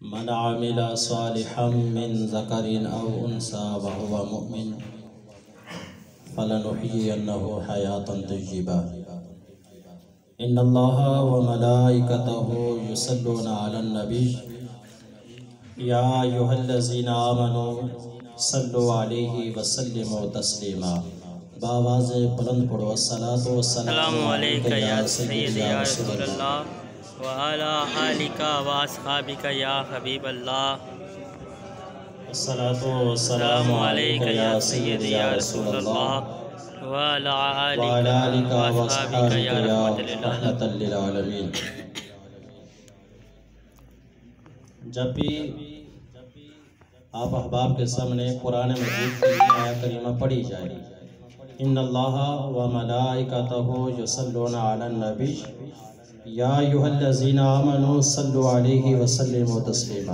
من عمل صالحا من ذكر أو أنثى وهو مؤمن فلنحيينه حياة طيبة إن الله وملائكته يصلون على النبي يا أيها الذين آمنوا صلوا عليه وسلموا تسليما بآواز بلند پڑھو الصلاة والسلام علیک یا سیدی یا رسول اللہ وعلی آلک واصحابک یا حبیب اللہ الصلاة والسلام علیک یا سیدی یا رسول اللہ وعلی آلک واصحابک یا رحمت للعالمین۔ جب بھی آپ احباب کے سامنے قرآن مجید کی آیت کریمہ پڑھی جائے ان اللہ و ملائکتہ یصلون علی النبی یا ایھا الذین آمنوا صلوا علیہ وسلموا تسلیما۔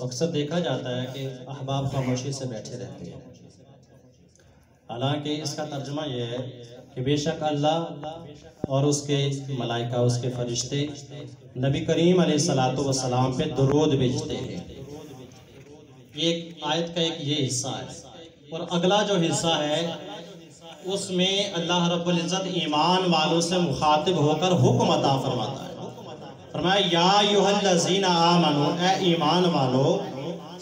اکثر دیکھا جاتا ہے کہ احباب خاموشی سے بیٹھے رہتے ہیں، حالانکہ اس کا ترجمہ یہ ہے کہ بے شک اللہ اور اس کے ملائکہ، اس کے فرشتے نبی کریم علیہ السلام پہ درود بھیجتے ہیں۔ ایک آیت کا ایک یہ حصہ ہے، اور اگلا جو حصہ ہے اس میں اللہ رب العزت ایمان والوں سے مخاطب ہو کر حکم عطا فرماتا ہے۔ فرمایا یا ایھا الذین آمنوا، اے ایمان والو،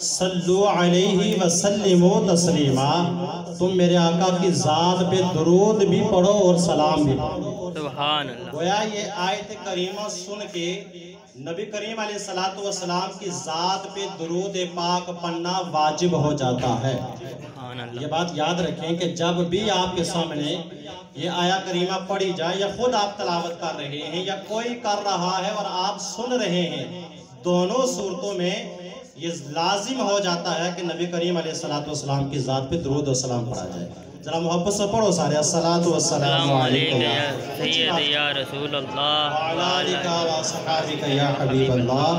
صلو علیہ وسلموا تسلیما، تم میرے آقا کی ذات پہ درود بھی پڑھو اور سلام بھی پڑھو۔ سبحان اللہ۔ گویا یہ آیت کریمہ سن کے نبی کریم علیہ السلام کی ذات پہ درود پاک پڑھنا واجب ہو جاتا ہے۔ یہ بات یاد رکھیں کہ جب بھی آپ کے سامنے یہ آیہ کریمہ پڑھی جائے، یا خود آپ تلاوت کر رہے ہیں یا کوئی کر رہا ہے اور آپ سن رہے ہیں، دونوں صورتوں میں یہ لازم ہو جاتا ہے کہ نبی کریم علیہ السلام کی ذات پہ درود و سلام پڑھا جائے۔ ذرا محبت سے پڑھو سارے، الصلاۃ والسلام علیک یا سیدی یا رسول اللہ وعلی آلک واصحابک یا حبیب اللہ،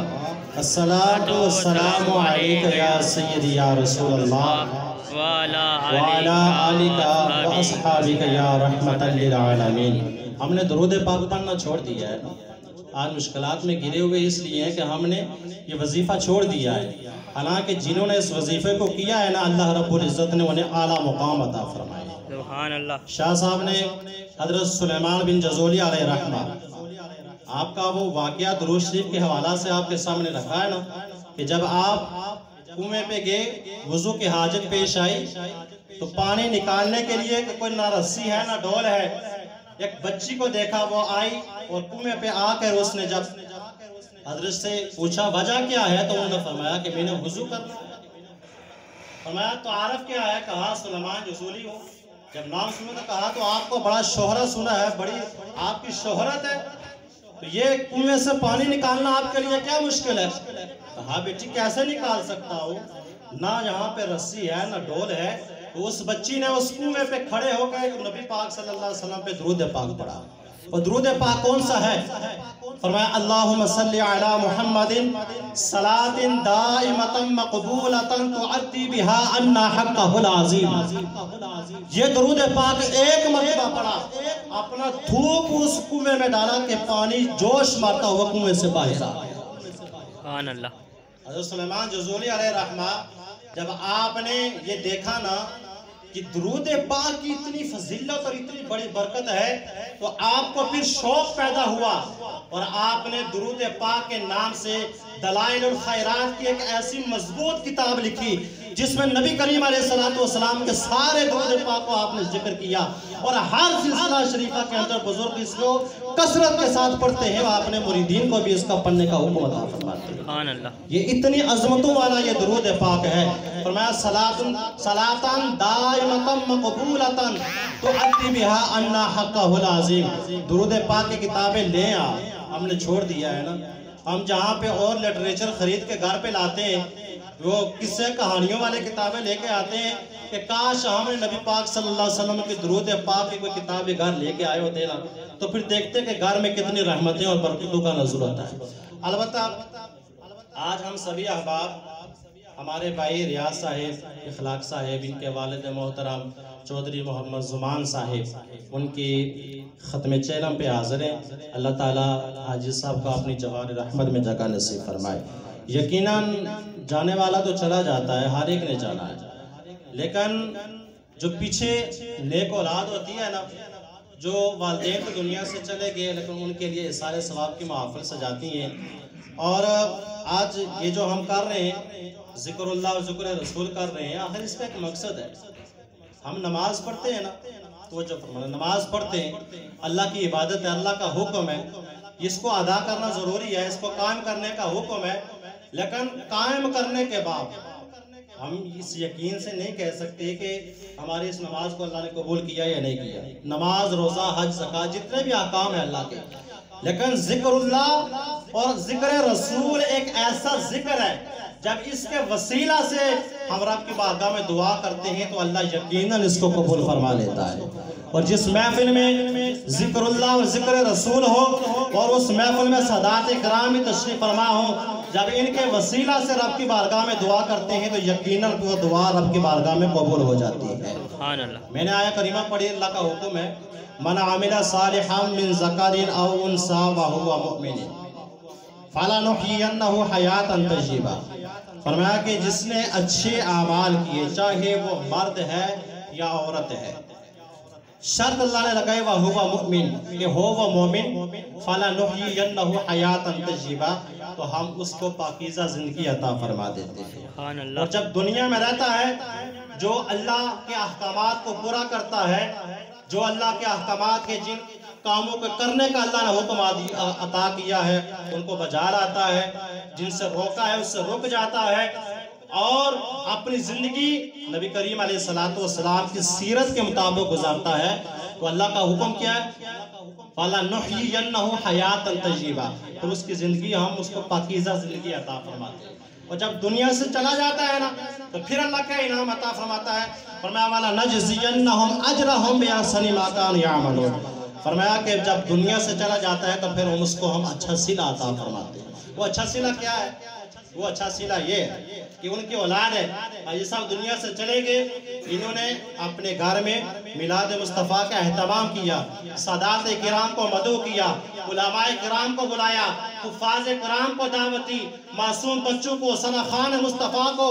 الصلاۃ والسلام علیک یا سیدی یا رسول اللہ وعلی آلک واصحابک یا رحمت للعالمین۔ ہم نے درود پاک پڑھنا چھوڑ دیا ہے، آج مشکلات میں گرے ہوئے اس لیے ہیں کہ ہم نے یہ وظیفہ چھوڑ دیا ہے، حالانکہ جنہوں نے اس وظیفے کو کیا ہے نا، اللہ رب العزت نے انہیں اعلیٰ مقام عطا فرمائے۔ سبحان اللہ۔ شاہ صاحب نے حضرت سلیمان بن جزولی علیہ رحمہ، آپ کا وہ واقعہ درود شریف کے حوالہ سے آپ کے سامنے رکھا ہے نا، کہ جب آپ کنویں پہ گئے، وضو کی حاجت پیش آئی تو پانی نکالنے کے لیے کوئی نہ رسی ہے نہ ڈول ہے، ایک بچی کو دیکھا، وہ آئی اور کنویں پہ آ کر اس نے جب حضرت سے پوچھا وجہ کیا ہے تو انہوں نے فرمایا کہ میں نے وضو کرنا ہے۔ فرمایا تو عارف کیا ہے؟ کہا سلیمان جزولی ہو۔ جب نام سنا تو کہا تو آپ کو بڑا شہرت سنا ہے، بڑی آپ کی شہرت ہے، تو یہ کنویں سے پانی نکالنا آپ کے لیے کیا مشکل ہے؟ کہا بیٹی کیسے نکال سکتا ہوں، نہ یہاں پہ رسی ہے نہ ڈول ہے۔ تو اس بچی نے اس کنویں پہ کھڑے ہو کر نبی پاک صلی اللہ علیہ وسلم پہ درود پاک پڑھا۔ اور درود پاک کون سا ہے؟ فرمایا اللہم صلی علی محمد صلاۃ دائمۃ مقبولۃ تعدی بہا عنا حقہ العظیم۔ یہ درود پاک ایک مرتبہ پڑھا، اپنا تھوک اس کنویں میں ڈالا کہ پانی جوش مارتا ہوا کنویں سے باہر آ گیا۔ سبحان اللہ۔ حضرت سلیمان جزولی علیہ رحمہ جب آپ نے یہ دیکھا نا کہ درود پاک کی اتنی فضیلت اور اتنی بڑی برکت ہے، تو آپ کو پھر شوق پیدا ہوا اور آپ نے درود پاک کے نام سے دلائل الخیرات کی ایک ایسی مضبوط کتاب لکھی جس میں نبی کریم علیہ السلام کے سارے درود پاک کو آپ نے ذکر کیا، اور ہر سلسلہ شریفہ کے اندر بزرگ اس کو کثرت کے ساتھ پڑھتے ہیں، آپ نے مریدین کو بھی اس کا پڑھنے کا حکم عطا فرماتے ہیں۔ سبحان اللہ۔ یہ اتنی عظمتوں والا یہ درود پاک ہے۔ فرمایا صلاۃ دائمۃ مقبولۃ تعدی بہا عنا حقہ العظیم۔ درود پاک کی کتابیں لیں آپ، ہم نے چھوڑ دیا ہے نا۔ ہم جہاں پہ اور لٹریچر خرید کے گھر پہ لاتے ہیں، وہ قصے کہانیوں والے کتابیں لے کے آتے ہیں کہ کاش ہم نے نبی پاک صلی اللہ علیہ وسلم کی درود پاک کی کوئی کتاب گھر لے کے آئے ہوتے نا، تو پھر دیکھتے کہ گھر میں کتنی رحمتیں اور برکتوں کا نزول ہوتا ہے۔ البتہ آج ہم سبھی احباب، ہمارے بھائی ریاض صاحب، اخلاق صاحب، ان کے والد محترم چودھری محمد زمان صاحب، ان کی ختم چہلم پہ حاضر ہیں۔ اللہ تعالیٰ حاجی صاحب کا اپنی جوار رحمت میں جگہ نصیب فرمائے۔ یقیناً جانے والا تو چلا جاتا ہے، ہر ایک نے جانا ہے، لیکن جو پیچھے نیک اولاد ہوتی ہے نا، جو والدین تو دنیا سے چلے گئے لیکن ان کے لیے سارے ثواب کی محافل سجاتی ہیں. اور آج یہ جو ہم کر رہے ہیں ذکر اللہ اور ذکر رسول کر رہے ہیں، آخر اس کا ایک مقصد ہے. ہم نماز پڑھتے ہیں نا، تو جو نماز پڑھتے ہیں اللہ کی عبادت ہے، اللہ کا حکم ہے، اس کو ادا کرنا ضروری ہے، اس کو قائم کرنے کا حکم ہے. لیکن قائم کرنے کے بعد ہم اس یقین سے نہیں کہہ سکتے کہ ہماری اس نماز کو اللہ نے قبول کیا یا نہیں کیا. نماز، روزہ، حج، زکوٰۃ جتنے بھی احکام ہیں اللہ کے، لیکن ذکر اللہ اور ذکر رسول ایک ایسا ذکر ہے جب اس کے وسیلہ سے ہم رب کی بارگاہ میں دعا کرتے ہیں تو اللہ یقیناً اس کو قبول فرما لیتا ہے. اور جس محفل میں ذکر اللہ اور ذکر رسول ہو اور اس محفل میں سادات کرام تشریف فرما ہو، جب ان کے وسیلہ سے رب کی بارگاہ میں دعا کرتے ہیں تو یقیناً وہ دعا رب کی بارگاہ میں قبول ہو جاتی ہے. سبحان اللہ. میں نے آیا کریمہ پڑھی، اللہ کا حکم ہے من عمل صالحا من ذکر او انثى وهو مؤمن فلنحيينه حیاتا طیبہ. فرمایا کہ جس نے اچھے اعمال کیے، چاہے وہ مرد ہے یا عورت ہے، شرط اللہ نے لگائی وَهُوَ مُؤْمِن، کہ ہو وہ مومن، فَلَنُحْيِيَنَّهُ حَيَاتًا طَيِّبَةً، تو ہم اس کو پاکیزہ زندگی عطا فرما دیتے ہیں. اور جب دنیا میں رہتا ہے، جو اللہ کے احکامات کو پورا کرتا ہے، جو اللہ کے احکامات کے جن کاموں کو کرنے کا اللہ نے حکم عطا کیا ہے ان کو بجا لاتا ہے، جن سے روکا ہے اس سے رک جاتا ہے، اور اپنی زندگی نبی کریم علیہ السلام کی سیرت کے مطابق گزارتا ہے، تو اللہ کا حکم کیا ہے فَلَنُحْيِيَنَّهُ حَيَاتًا طَيِّبَةً، پھر اس کی زندگی ہم اس کو پاکیزہ زندگی عطا فرماتے ہیں. اور جب دنیا سے چلا جاتا ہے نا تو پھر اللہ کا انعام عطا فرماتا ہے. فرمایا وَلَنَجْزِيَنَّهُمْ أَجْرَهُمْ بِأَحْسَنِ مَا كَانُوا يَعْمَلُونَ. فرمایا کہ جب دنیا سے چلا جاتا ہے تو پھر ہم اس کو ہم اچھا صلہ عطا فرماتے ہیں. وہ اچھا صلہ کیا ہے؟ وہ اچھا صلہ یہ ہے کہ ان کی اولاد ہے، یہ سب دنیا سے چلے گئے، انہوں نے اپنے گھر میں میلاد مصطفیٰ کا اہتمام کیا، سادات کرام کو مدعو کیا، علماء کرام کو بلایا، حفاظ کرام کو دعوت دی، معصوم بچوں کو، سنخان مصطفیٰ کو،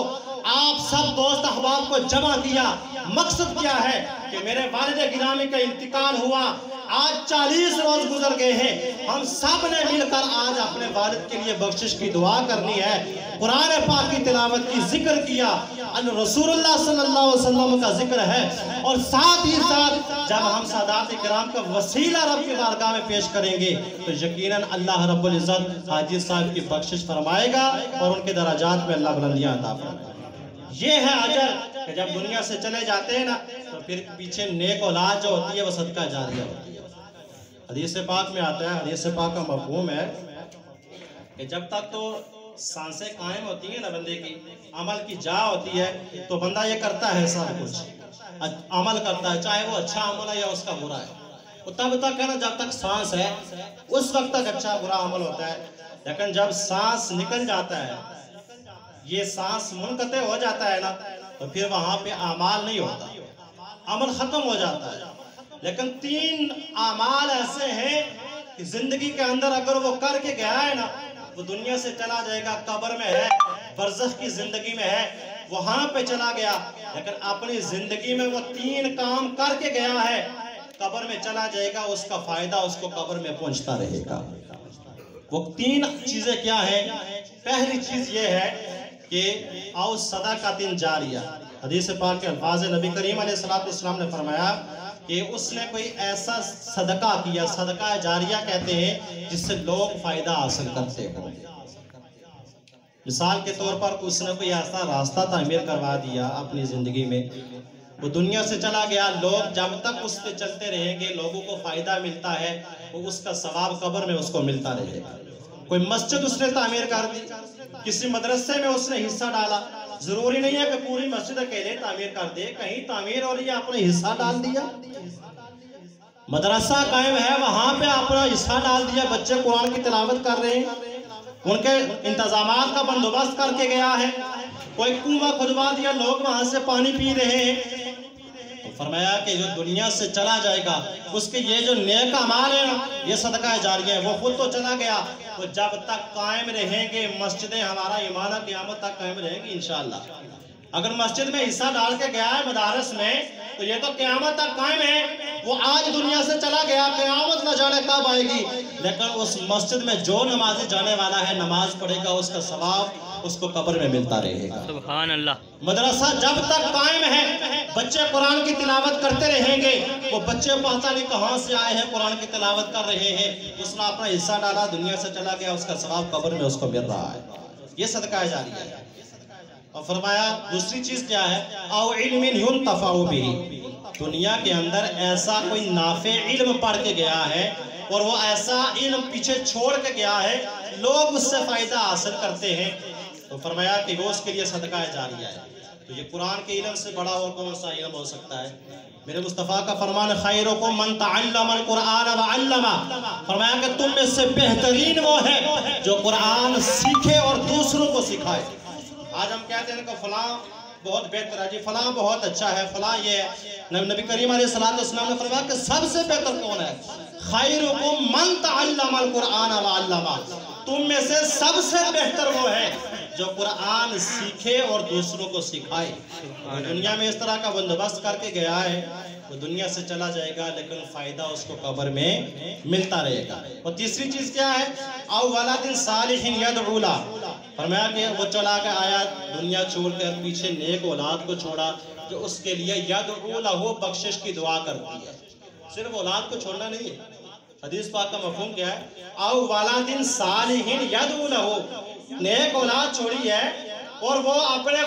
آپ سب دوست احباب کو جمع کیا. مقصد کیا ہے کہ میرے والد گرامی کا انتقال ہوا، آج 40 روز گزر گئے ہیں، ہم سب نے مل کر آج اپنے والد کے لیے بخشش کی دعا کرنی ہے، قرآن پاک کی تلاوت کی، ذکر کیا، رسول اللہ صلی اللہ علیہ وسلم کا ذکر ہے، اور ساتھ ہی ساتھ جب ہم سادات کرام کا وسیلہ رب کی بارگاہ میں پیش کریں گے تو یقیناً اللہ رب العزت حاجی صاحب کی بخشش فرمائے گا اور ان کے درجات میں اللہ بلندیاں عطا فرمائے گا. یہ ہے اجر کہ جب دنیا سے چلے جاتے ہیں نا تو پھر پیچھے نیک اولاد جو ہوتی ہے وہ صدقہ جاریہ ہوتی ہے. حدیث پاک میں آتا ہے، حدیث پاک کا مفہوم ہے کہ جب تک تو سانسیں قائم ہوتی ہیں نا بندے کی، عمل کی جا ہوتی ہے، تو بندہ یہ کرتا ہے سب کچھ عمل کرتا ہے، چاہے وہ اچھا عمل ہے یا اس کا برا ہے، وہ تب تک ہے نا جب تک سانس ہے اس وقت تک اچھا برا عمل ہوتا ہے. لیکن جب سانس نکل جاتا ہے، یہ سانس منقطع ہو جاتا ہے نا تو پھر وہاں پہ اعمال نہیں ہوتا، عمل ختم ہو جاتا ہے. لیکن 3 اعمال ایسے ہیں کہ زندگی کے اندر اگر وہ کر کے گیا ہے نا وہ دنیا سے چلا جائے گا، قبر میں ہے، برزخ کی زندگی میں ہے، وہاں پہ چلا گیا، لیکن اپنی زندگی میں وہ 3 کام کر کے گیا ہے، قبر میں چلا جائے گا، اس کا فائدہ اس کو قبر میں پہنچتا رہے گا. وہ 3 چیزیں کیا ہیں؟ پہلی چیز یہ ہے کہ او صدقۃ جاریہ. حدیث پاک کے الفاظ نبی کریم علیہ السلام نے فرمایا کہ اس نے کوئی ایسا صدقہ کیا، صدقہ جاریہ کہتے ہیں جس سے لوگ فائدہ حاصل کرتے ہیں. مثال کے طور پر اس نے کوئی ایسا راستہ تعمیر کروا دیا اپنی زندگی میں، وہ دنیا سے چلا گیا، لوگ جب تک اس پہ چلتے رہیں گے لوگوں کو فائدہ ملتا ہے، وہ اس کا ثواب قبر میں اس کو ملتا رہے گا. کوئی مسجد اس نے تعمیر کر دی، کسی مدرسے میں اس نے حصہ ڈالا، ضروری نہیں ہے کہ پوری مسجد اکیلے تعمیر کر دے، کہیں تعمیر ہو رہی ہے اپنے حصہ ڈال دیا. مدرسہ قائم ہے وہاں پہ اپنا حصہ ڈال دیا، بچے قرآن کی تلاوت کر رہے ہیں، ان کے انتظامات کا بندوبست کر کے گیا ہے. کوئی کنواں کھدوا دیا، لوگ وہاں سے پانی پی رہے ہیں. تو فرمایا کہ جو دنیا سے چلا جائے گا اس کے یہ جو نیک اعمال ہیں یہ صدقہ جاریہ ہے، وہ خود تو چلا گیا، وہ جب تک قائم رہیں گے مسجدیں ہمارا ایمان قیامت تک قائم رہیں گی انشاءاللہ۔ اگر مسجد میں حصہ ڈال کے گیا ہے مدارس میں تو یہ تو قیامت تک قائم ہے۔ وہ آج دنیا سے چلا گیا، قیامت نہ جانے کب آئے گی، لیکن اس مسجد میں جو نمازی جانے والا ہے نماز پڑھے گا، اس کا ثواب اس کو قبر میں ملتا رہے گا۔ سبحان اللہ۔ مدرسہ جب تک قائم ہے بچے قرآن کی تلاوت کرتے رہیں گے۔ وہ بچے پتہ نہیں کہاں سے آئے ہیں قرآن کی تلاوت کر رہے ہیں، اس نے اپنا حصہ ڈالا دنیا سے چلا گیا، اس کا ثواب قبر میں اس کو مل رہا ہے۔ یہ صدقہ جاریہ ہے۔ اور فرمایا دوسری چیز کیا ہے؟ او علم ينتفع به، دنیا کے اندر ایسا کوئی نافع علم پڑھ کے گیا ہے اور وہ ایسا علم پیچھے چھوڑ کے گیا ہے، لوگ اس سے فائدہ حاصل کرتے ہیں، تو فرمایا کہ وہ اس کے لیے صدقہ جاریہ ہے۔ تو یہ قرآن کے علم سے بڑا اور کون سا علم ہو سکتا ہے؟ میرے مصطفیٰ کا فرمان خیرکم من تعلم القرآن وعلمہ، فرمایا کہ تم میں سے بہترین وہ ہے جو قرآن سیکھے اور دوسروں کو سکھائے۔ آج ہم کہتے ہیں کہ فلاں بہت بہتر ہے، جی فلاں بہت اچھا ہے، فلاں یہ ہے۔ نبی کریم علیہ السلام نے فرمایا کہ سب سے بہتر کون ہے؟ خیرکم من تعلم القرآن وعلمہ، تم میں سے سب سے بہتر وہ ہے جو قرآن سیکھے اور دوسروں کو سکھائے۔ دنیا میں اس طرح کا بندوبست کر کے گیا ہے، وہ دنیا سے چلا جائے گا لیکن فائدہ اس کو قبر میں ملتا رہے گا۔ اور تیسری چیز کیا ہے؟ او ولد صالح یدعو لہ، فرمایا کہ وہ چلا کے آیا دنیا چھوڑ کر، پیچھے نیک اولاد کو چھوڑا جو اس کے لیے یدعو لہ بخشش کی دعا کرتی ہے۔ صرف اولاد کو چھوڑنا نہیں ہے، حدیث پاک کا مفہوم کیا ہے؟ او ولد صالح یدعو لہ، نیک اولاد چھوڑی ہے اور وہ اپنے